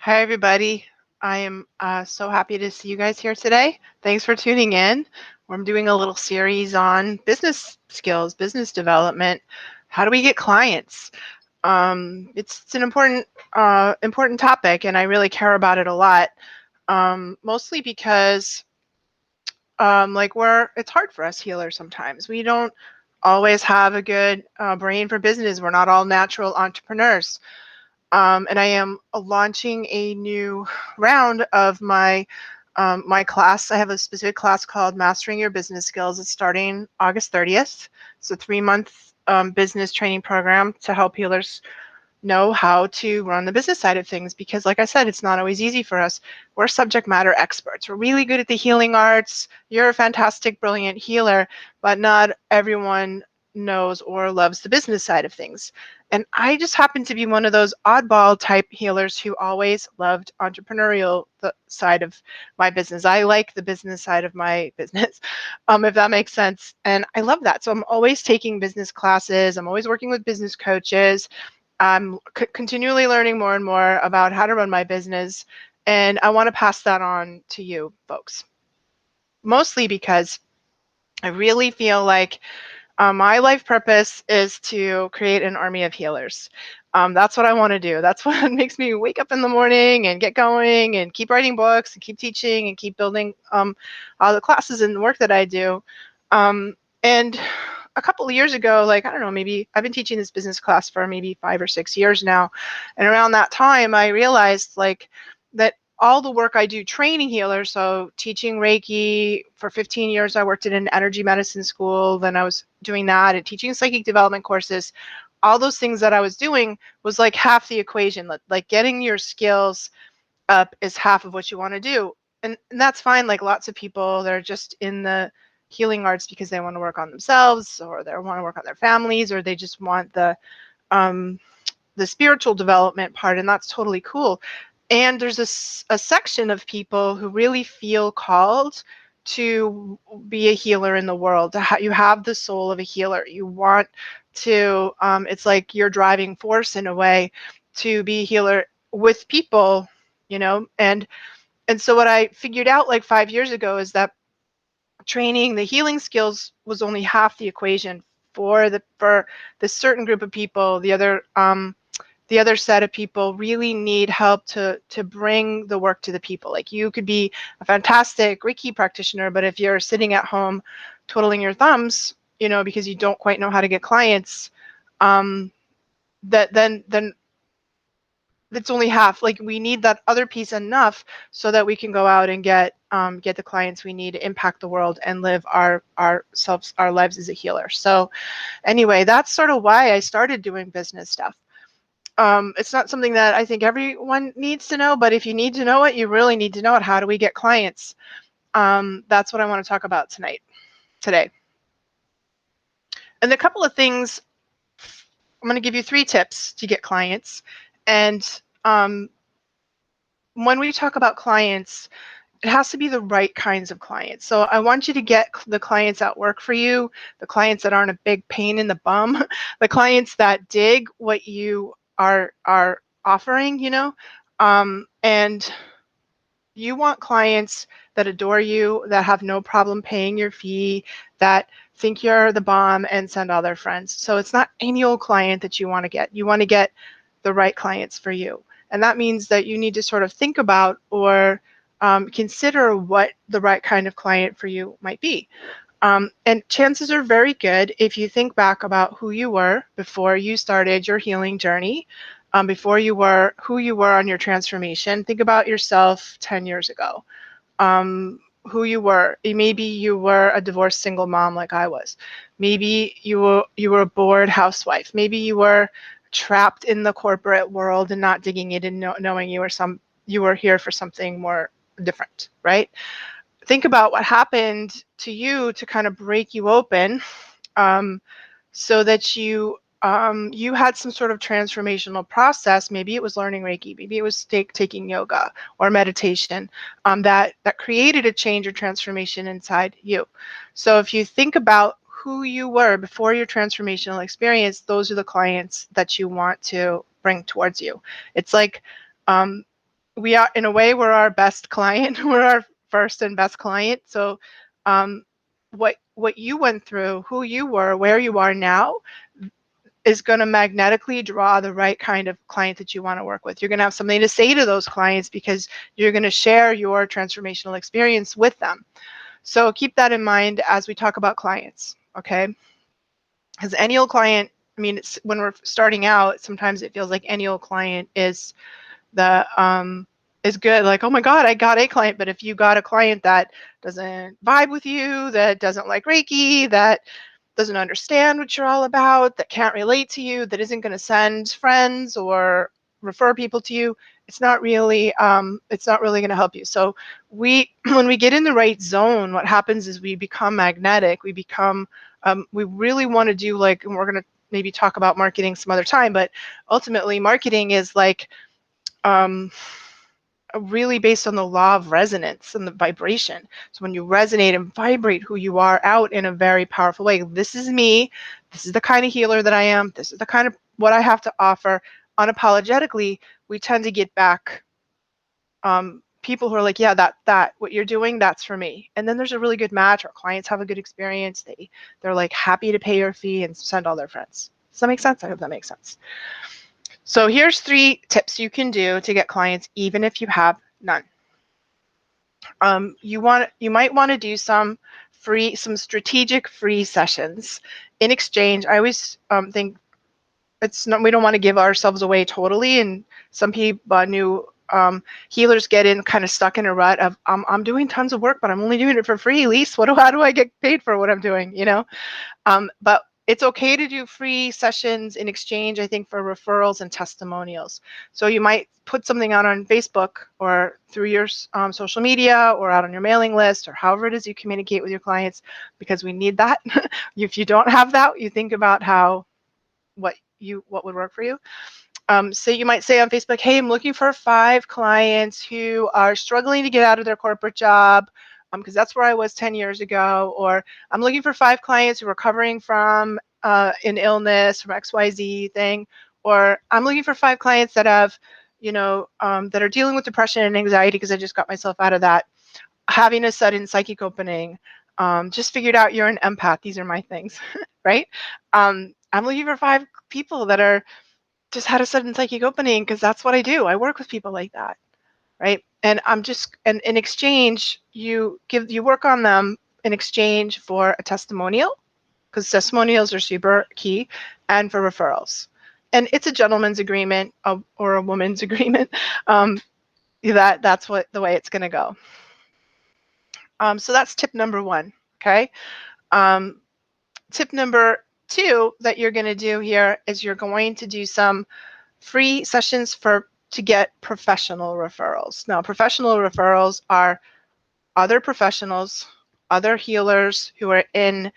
Hi, everybody. I am so happy to see you guys here today. Thanks for tuning in. I'm doing a little series on business skills, business development. How do we get clients? It's an important topic, and I really care about it a lot. Mostly because, it's hard for us healers sometimes. We don't always have a good brain for business. We're not all natural entrepreneurs. And I am launching a new round of my class. I have a specific class called Mastering Your Business Skills. It's starting August 30th. It's a 3-month business training program to help healers know how to run the business side of things, because like I said, it's not always easy for us. We're subject matter experts. We're really good at the healing arts. You're a fantastic, brilliant healer, but not everyone knows or loves the business side of things. And I just happen to be one of those oddball type healers who always loved entrepreneurial side of my business. I like the business side of my business, if that makes sense. And I love that. So I'm always taking business classes. I'm always working with business coaches. I'm continually learning more and more about how to run my business, and I want to pass that on to you folks. Mostly because I really feel like my life purpose is to create an army of healers. That's what I want to do. That's what makes me wake up in the morning and get going and keep writing books and keep teaching and keep building all the classes and work that I do. And a couple of years ago, I don't know, maybe I've been teaching this business class for maybe 5 or 6 years now. And around that time, I realized that all the work I do training healers, so teaching Reiki for 15 years, I worked at an energy medicine school, then I was doing that and teaching psychic development courses. All those things that I was doing was like half the equation. Like getting your skills up is half of what you want to do. And that's fine. Like lots of people, they're just in the healing arts because they want to work on themselves, or they want to work on their families, or they just want um, the spiritual development part, and that's totally cool. And there's a section of people who really feel called to be a healer in the world. You have the soul of a healer. You want to, it's like your driving force in a way to be a healer with people, and so what I figured out like 5 years ago is that training the healing skills was only half the equation for this certain group of people. The other set of people really need help to bring the work to the people. Like you could be a fantastic Reiki practitioner, but if you're sitting at home twiddling your thumbs, because you don't quite know how to get clients, that then it's only half. Like we need that other piece enough so that we can go out and get the clients we need to impact the world and live our lives as a healer. So anyway, that's sort of why I started doing business stuff. It's not something that I think everyone needs to know, but if you need to know it, you really need to know it. How do we get clients? That's what I want to talk about today. And a couple of things, I'm going to give you 3 tips to get clients. And when we talk about clients, it has to be the right kinds of clients. So I want you to get the clients that work for you, the clients that aren't a big pain in the bum, the clients that dig what you are offering, and you want clients that adore you, that have no problem paying your fee, that think you're the bomb and send all their friends. So it's not any old client that you want to get. You want to get the right clients for you. And that means that you need to sort of think about or consider what the right kind of client for you might be. And chances are very good if you think back about who you were before you started your healing journey, before you were who you were on your transformation. Think about yourself 10 years ago, who you were. Maybe you were a divorced single mom like I was. Maybe you were a bored housewife. Maybe you were trapped in the corporate world and not digging it and knowing you were here for something more different, right? Think about what happened to you to kind of break you open, so that you had some sort of transformational process. Maybe it was learning Reiki, maybe it was taking yoga or meditation, that created a change or transformation inside you. So if you think about who you were before your transformational experience, those are the clients that you want to bring towards you. It's like we are, in a way, we're our best client. We're our first and best client. So what you went through, who you were, where you are now, is going to magnetically draw the right kind of client that you want to work with. You're going to have something to say to those clients because you're going to share your transformational experience with them. So keep that in mind as we talk about clients, okay? Because any old client, I mean, it's, when we're starting out, sometimes it feels like any old client is the is good. Like, oh my God, I got a client. But if you got a client that doesn't vibe with you, that doesn't like Reiki, that doesn't understand what you're all about, that can't relate to you, that isn't going to send friends or refer people to you, it's not really going to help you. So we when we get in the right zone, what happens is we become magnetic. We become we really want to do, like, and we're going to maybe talk about marketing some other time, but ultimately marketing is like um, really based on the law of resonance and the vibration. So when you resonate and vibrate who you are out in a very powerful way, this is me, this is the kind of healer that I am, this is the kind of what I have to offer, unapologetically, we tend to get back people who are like, yeah, that what you're doing, that's for me. And then there's a really good match. Our clients have a good experience. They're like happy to pay your fee and send all their friends. Does that make sense? I hope that makes sense. So here's 3 tips you can do to get clients even if you have none. You might want to do some strategic free sessions. In exchange, I always think we don't want to give ourselves away totally, and some people, new healers, get in kind of stuck in a rut of I'm doing tons of work, but I'm only doing it for free. Lise, how do I get paid for what I'm doing? But it's okay to do free sessions in exchange, I think, for referrals and testimonials. So you might put something out on Facebook or through your social media or out on your mailing list or however it is you communicate with your clients, because we need that. If you don't have that, you think about what would work for you. So you might say on Facebook, hey, I'm looking for 5 clients who are struggling to get out of their corporate job, because that's where I was 10 years ago. Or I'm looking for 5 clients who are recovering from an illness, from XYZ thing. Or I'm looking for 5 clients that have, that are dealing with depression and anxiety because I just got myself out of that. Having a sudden psychic opening. Just figured out you're an empath. These are my things, right? I'm looking for 5 people that are just had a sudden psychic opening because that's what I do. I work with people like that, right? And and in exchange, you work on them in exchange for a testimonial, because testimonials are super key, and for referrals. And it's a gentleman's agreement or a woman's agreement. That's the way it's going to go. So that's tip number 1. Okay. Tip number 2 that you're going to do here is you're going to do some free sessions to get professional referrals. Now, professional referrals are other professionals, other healers who are in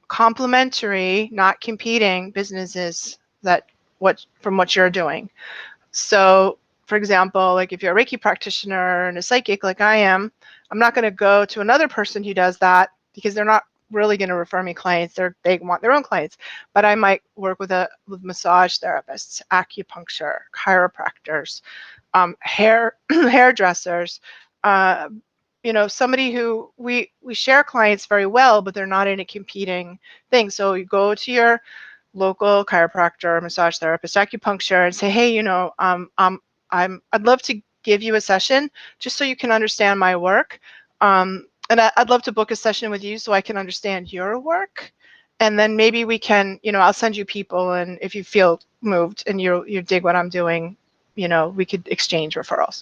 complementary, not competing businesses from what you're doing. So, for example, like if you're a Reiki practitioner and a psychic like I am, I'm not going to go to another person who does that because they're not really going to refer me clients. They want their own clients. But I might work with massage therapists, acupuncture, chiropractors, hairdressers, somebody who we share clients very well, but they're not in a competing thing. So you go to your local chiropractor, massage therapist, acupuncture, and say, hey, I'd love to give you a session just so you can understand my work. And I'd love to book a session with you so I can understand your work. And then maybe we can, I'll send you people, and if you feel moved and you dig what I'm doing, we could exchange referrals.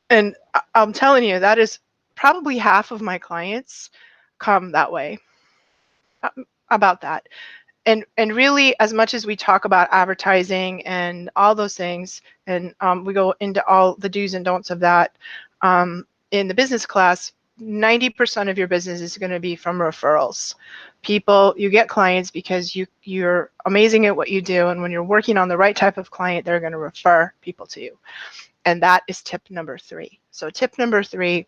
And I'm telling you, that is probably half of my clients come that way, about that. And really, as much as we talk about advertising and all those things, and we go into all the do's and don'ts of that in the business class, 90% of your business is going to be from referrals. You get clients because you're amazing at what you do, and when you're working on the right type of client, they're going to refer people to you. And that is tip number 3. So tip number 3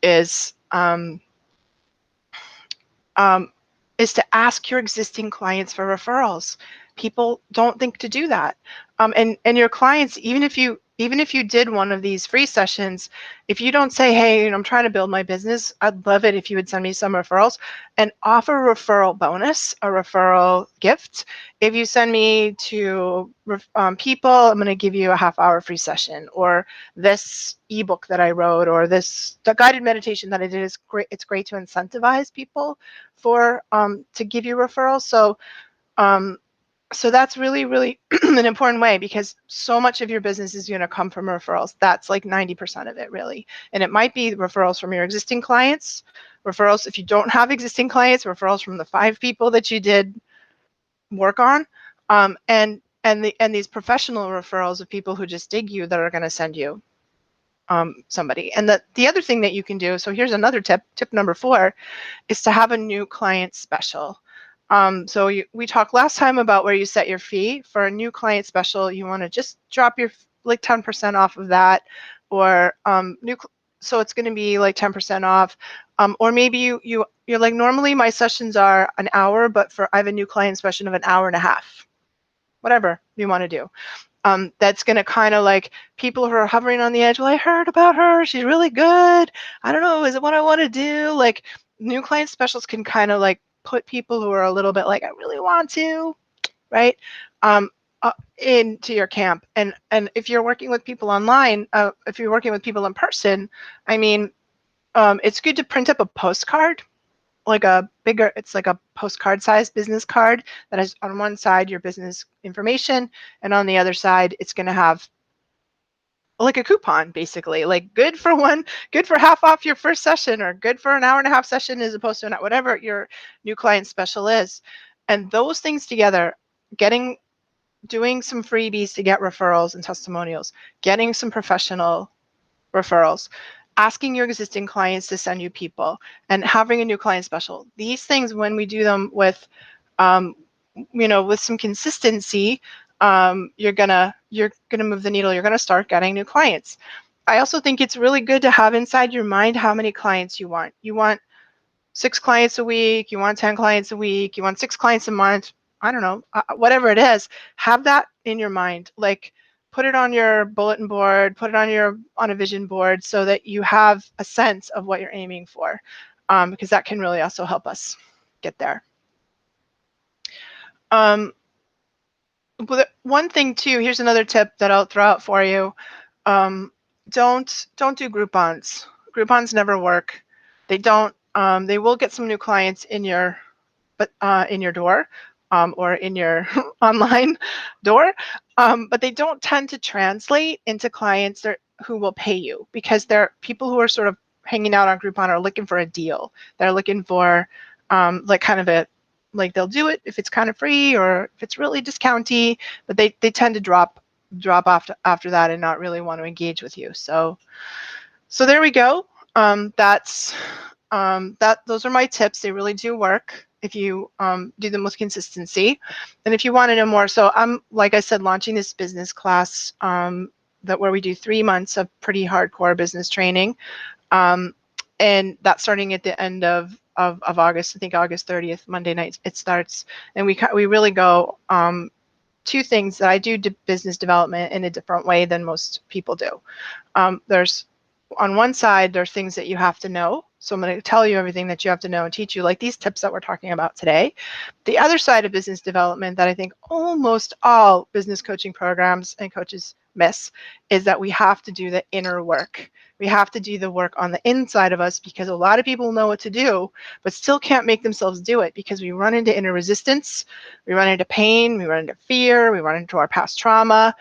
is to ask your existing clients for referrals. People don't think to do that. And your clients, even if you even if you did one of these free sessions, if you don't say, hey, I'm trying to build my business, I'd love it if you would send me some referrals and offer a referral bonus, a referral gift. If you send me to people, I'm going to give you a half-hour free session, or this ebook that I wrote, or the guided meditation that I did is great. It's great to incentivize people for to give you referrals. So that's really, really an important way, because so much of your business is going to come from referrals. That's like 90% of it, really. And it might be referrals from your existing clients, referrals if you don't have existing clients, referrals from the 5 people that you did work on, and these professional referrals of people who just dig you that are going to send you somebody. And the other thing that you can do, so here's another tip number 4, is to have a new client special. So we talked last time about where you set your fee. For a new client special, you want to just drop your like 10% off of that, or so it's going to be like 10% off. Or maybe you're like, normally my sessions are an hour, but I have a new client special of an hour and a half. Whatever you want to do. That's going to kind of like people who are hovering on the edge. Well, I heard about her. She's really good. I don't know. Is it what I want to do? Like, new client specials can kind of like put people who are a little bit like, I really want to, right? Into your camp. And if you're working with people online, if you're working with people in person, I mean, it's good to print up a postcard, like it's like a postcard size business card that has on one side your business information, and on the other side it's going to have like a coupon, basically, like good for half off your first session, or good for an hour and a half session as opposed to whatever your new client special is. And those things together, doing some freebies to get referrals and testimonials, getting some professional referrals, asking your existing clients to send you people, and having a new client special. These things, when we do them with, with some consistency, you're gonna move the needle. You're gonna start getting new clients. I also think it's really good to have inside your mind how many clients you want. You want 6 clients a week, you want 10 clients a week, you want 6 clients a month, I don't know, whatever it is, have that in your mind. Like, put it on your bulletin board, put it on a vision board, so that you have a sense of what you're aiming for, because that can really also help us get there. But one thing too, here's another tip that I'll throw out for you. Don't do Groupons. Groupons never work. They don't. They will get some new clients in your door, or in your online door, but they don't tend to translate into clients who will pay you, because they're people who are sort of hanging out on Groupon are looking for a deal. They're looking for like kind of like they'll do it if it's kind of free or if it's really discounty, but they tend to drop off after that and not really want to engage with you. So there we go. Those are my tips. They really do work if you do them with consistency. And if you want to know more, so I'm, like I said, launching this business class where we do 3 months of pretty hardcore business training, and that's starting at the end of August. I think August 30th, Monday night it starts, and we really go 2 things that I do business development in a different way than most people do. There's, on one side, there's things that you have to know. So I'm going to tell you everything that you have to know and teach you, like these tips that we're talking about today. The other side of business development that I think almost all business coaching programs and coaches miss is that we have to do the inner work. We have to do the work on the inside of us, because a lot of people know what to do, but still can't make themselves do it, because we run into inner resistance, we run into pain, we run into fear, we run into our past trauma,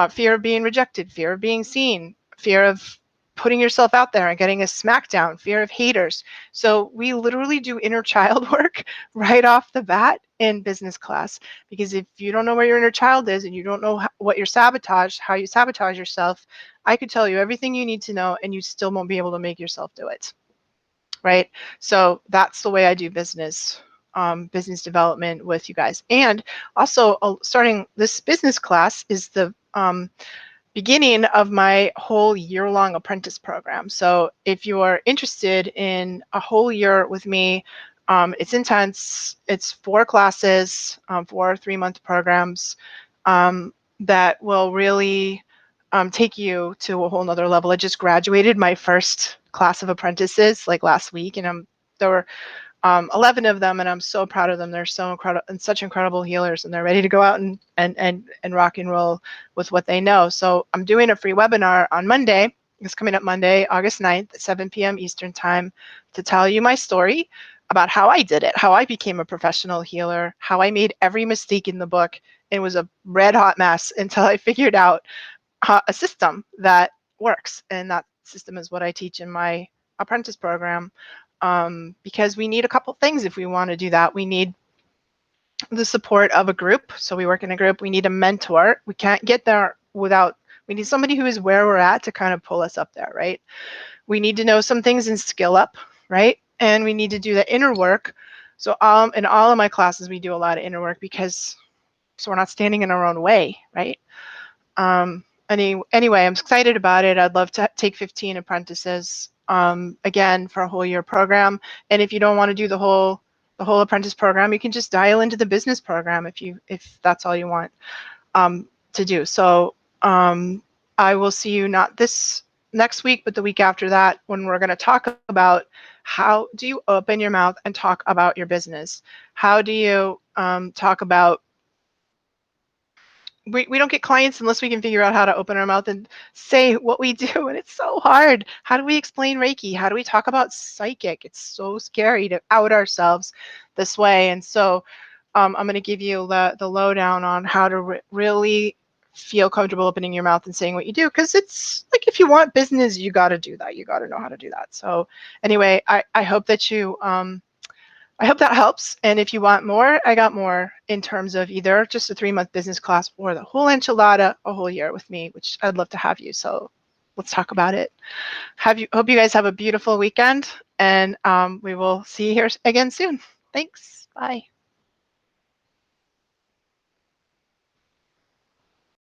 fear of being rejected, fear of being seen, fear of putting yourself out there and getting a smackdown, fear of haters. So we literally do inner child work right off the bat in business class, because if you don't know where your inner child is and you don't know how you sabotage yourself, I could tell you everything you need to know and you still won't be able to make yourself do it, right? So that's the way I do business development with you guys. And also, starting this business class is the beginning of my whole year-long apprentice program. So if you're interested in a whole year with me, it's intense. It's 4 classes, 4 3-month programs that will really take you to a whole nother level. I just graduated my first class of apprentices like last week, and there were 11 of them, and I'm so proud of them. They're so incredible and such incredible healers, and they're ready to go out and rock and roll with what they know. So I'm doing a free webinar on Monday. It's coming up Monday, August 9th at 7 p.m. Eastern time to tell you my story about how I did it, how I became a professional healer, how I made every mistake in the book. It was a red hot mess until I figured out a system that works. And that system is what I teach in my apprentice program, because we need a couple things if we want to do that. We need the support of a group. So we work in a group. We need a mentor. We can't get there without, we need somebody who is where we're at to kind of pull us up there, right? We need to know some things and skill up, right? And we need to do the inner work. So in all of my classes, we do a lot of inner work because so we're not standing in our own way, right? Anyway, I'm excited about it. I'd love to take 15 apprentices again for a whole year program. And if you don't want to do the whole apprentice program, you can just dial into the business program if that's all you want to do. So I will see you not this next week, but the week after that, when we're going to talk about how do you open your mouth and talk about your business? How do you talk about we don't get clients unless we can figure out how to open our mouth and say what we do, and it's so hard. How do we explain Reiki? How do we talk about psychic? It's so scary to out ourselves this way. And so I'm going to give you the lowdown on how to really feel comfortable opening your mouth and saying what you do, because it's like if you want business, you got to do that. You got to know how to do that. So anyway, I hope that you I hope that helps. And if you want more, I got more in terms of either just a 3-month business class or the whole enchilada a whole year with me, which I'd love to have you. So let's talk about it. Hope you guys have a beautiful weekend, and we will see you here again soon. Thanks. Bye.